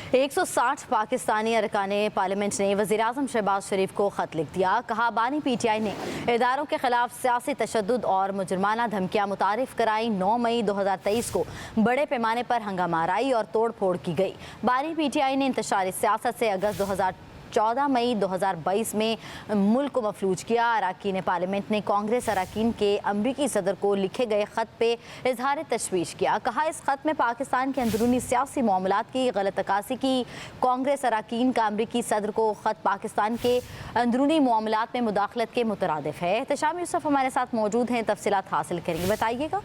160 पाकिस्तानी अरकान पार्लियामेंट ने वज़ीर-ए-आज़म शहबाज शरीफ को ख़त लिख दिया। कहा बानी PTI ने इदारों के खिलाफ सियासी तशद्दुद और मुजरमाना धमकियाँ मुतारिफ कराई। 9 मई 2023 को बड़े पैमाने पर हंगामाराई और तोड़ फोड़ की गई। बानी PTI ने इंतशारी सियासत से अगस्त 14 मई 2022 में मुल्क को मफलूज किया। अरकान पार्लियामेंट ने कांग्रेस अरकान के अमरीकी सदर को लिखे गए ख़त पे इजहार तशवीश किया। कहा इस ख़त में पाकिस्तान के अंदरूनी सियासी मामलात की गलत अक्कासी की। कांग्रेस अरकान का अमरीकी सदर को ख़त पाकिस्तान के अंदरूनी मामलात में मुदाखलत के मुतरादिफ है। एहतशाम यूसुफ हमारे साथ मौजूद हैं, तफसीलात हासिल करेंगे, बताइएगा।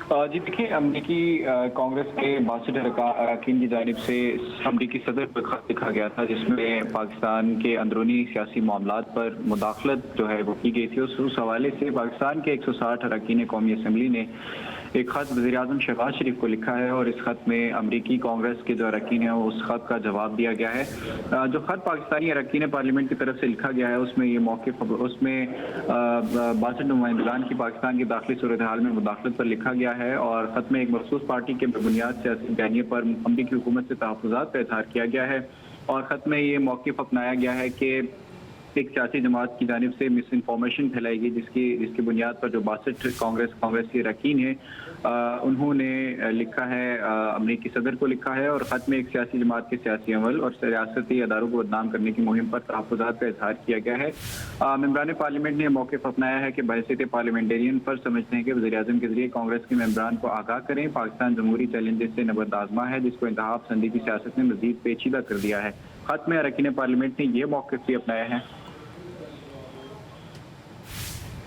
जी देखिए, अमरीकी कांग्रेस के 62 अरकान की जानिब से अमरीकी सदर पर खत लिखा गया था, जिसमें पाकिस्तान के अंदरूनी सियासी मामलात पर मुदाखलत जो है वो की गई थी। उस हवाले से पाकिस्तान के 160 अरकान कौमी असम्बली ने एक ख़त वज़ीर-ए-आज़म शहबाज शरीफ को लिखा है और इस ख़त में अमरीकी कांग्रेस के जो अरकान हैं उस ख़त का जवाब दिया गया है। जो ख़त पाकिस्तानी अरकान पार्लियामेंट की तरफ से लिखा गया है उसमें ये मौक़िफ़, उसमें 62 नुमाइंदगान की पाकिस्तान की दाखिली सूरत हाल में मुदाखलत पर लिखा गया है और ख़त में एक मखसूस पार्टी के बेबुनियाद सियासी बयानिए पर अमरीकी हुकूमत से तहफ़्फ़ुज़ात का इज़हार किया गया है और ख़त में ये मौक़िफ़ अपनाया गया है कि एक सियासी जमात की जानिब से मिस इन्फॉर्मेशन फैलाई गई, जिसकी बुनियाद पर जो 62 कांग्रेस के अरकान हैं उन्होंने लिखा है, अमरीकी सदर को लिखा है और ख़त में एक सियासी जमात के सियासी अमल और रियासती अदारों को बदनाम करने की मुहिम पर तहफ़्फ़ुज़ात का इज़हार किया गया है। मेंबरान पार्लियामेंट ने मौक़िफ़ अपनाया है कि बहैसियत पार्लियामेंटेरियन पर समझते हैं कि वज़ीर-ए-आज़म के ज़रिए कांग्रेस के मेंबरान को आगाह करें। पाकिस्तान जमहूरी चैलेंजेस से नबर्द आज़मा है, जिसको इंतहा पसंदी की सियासत ने मज़ीद पेचीदा कर दिया है। ख़त में अरकान पार्लियामेंट ने यह मौक़िफ़ भी अपनाया है।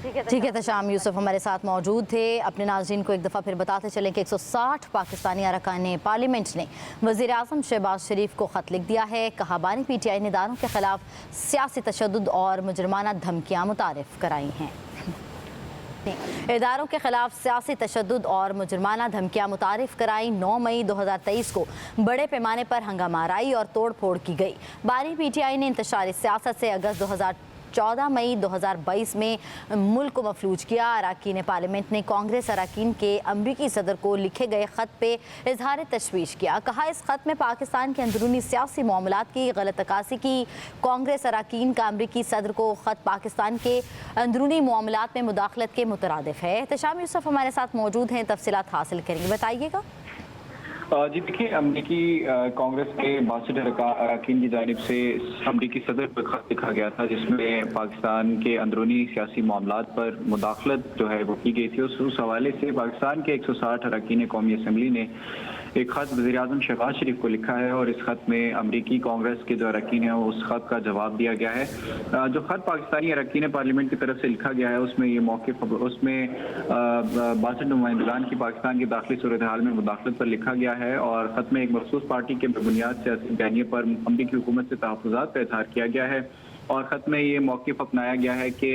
ठीक है, तशाम यूसुफ हमारे साथ मौजूद थे। अपने नाज़रीन को एक दफ़ा फिर बताते चलें कि 160 पाकिस्तानी अरकान पार्लियामेंट ने वज़ीर-ए-आज़म शहबाज शरीफ को ख़त लिख दिया है। कहा बानी PTI ने इदारों के खिलाफ सियासी तशद्दुद और मुजरमाना धमकियाँ मुतारिफ कराई हैं। इदारों के खिलाफ सियासी तशद्दुद और मुजरमाना धमकियाँ मुतारिफ कराई। 9 मई 2023 को बड़े पैमाने पर हंगामाराई और तोड़ फोड़ की गई। बानी PTI ने इंतशारी सियासत से अगस्त 14 मई 2022 में मुल्क को मफलूज किया। अरकान पार्लियामेंट ने कांग्रेस अरकान के अमरीकी सदर को लिखे गए ख़त पे इजहार तशवीश किया। कहा इस ख़त में पाकिस्तान के अंदरूनी सियासी मामलात की गलत अक्कासी की। कांग्रेस अरकान का अमरीकी सदर को ख़त पाकिस्तान के अंदरूनी मामलात में मुदाखलत के मुतरादिफ है। एहतशाम यूसुफ हमारे साथ मौजूद हैं, तफसीलात हासिल करेंगे, बताइएगा। जी देखिए, अमरीकी कांग्रेस के 62 अरकान की जानिब से अमरीकी सदर पर खत लिखा गया था, जिसमें पाकिस्तान के अंदरूनी सियासी मामलात पर मुदाखलत जो है वो की गई थी। उस हवाले से पाकिस्तान के 160 अरकान कौमी असम्बली ने एक ख़त वज़ीर-ए-आज़म शहबाज शरीफ को लिखा है और इस ख़त में अमरीकी कांग्रेस के जो अरकान हैं उस ख़त का जवाब दिया गया है। जो ख़त पाकिस्तानी अरकान पार्लियामेंट की तरफ से लिखा गया है उसमें ये मौक़िफ़, उसमें 62 नुमाइंदगान की पाकिस्तान की दाखिली सूरत हाल में मुदाखलत पर लिखा गया है और ख़त में एक मखसूस पार्टी के बेबुनियाद सियासी बयानिए पर अमरीकी हुकूमत से तहफ़्फ़ुज़ात का इज़हार किया गया है और ख़त में ये मौक़िफ़ अपनाया गया है कि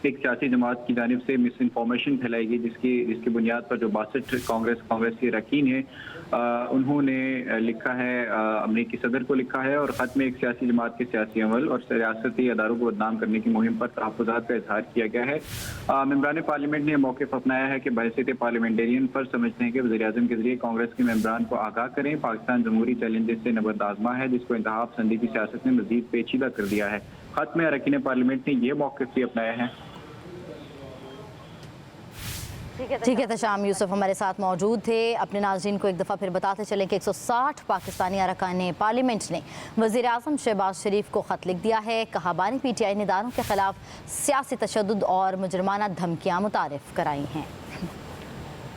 एक सियासी जमात की जानिब से मिस इन्फॉर्मेशन फैलाई गई, जिसकी बुनियाद पर जो 62 कांग्रेस के अरकान हैं उन्होंने लिखा है, अमरीकी सदर को लिखा है और ख़त में एक सियासी जमात के सियासी अमल और रियासती अदारों को बदनाम करने की मुहिम पर तहफ़्फ़ुज़ात का इज़हार किया गया है। मेंबरान पार्लियामेंट ने मौक़िफ़ अपनाया है कि बहैसियत पार्लियामेंटेरियन पर समझते हैं कि वज़ीर-ए-आज़म के ज़रिए कांग्रेस के मेंबरान को आगाह करें। पाकिस्तान जमहूरी चैलेंजेस से नबर्द आज़मा है, जिसको इंतहा पसंदी की सियासत ने मज़ीद पेचीदा कर दिया है। ख़त में अरकान पार्लियामेंट ने यह मौक़िफ़ भी अपनाया है। ठीक है, तशाम यूसुफ हमारे साथ मौजूद थे। अपने नाज़रीन को एक दफ़ा फिर बताते चलें कि 160 पाकिस्तानी अरकान पार्लियामेंट ने वज़ीर-ए-आज़म शहबाज शरीफ को ख़त लिख दिया है। कहा बानी PTI ने इदारों के खिलाफ सियासी तशद्दुद और मुजरमाना धमकियाँ मुतारिफ कराई हैं।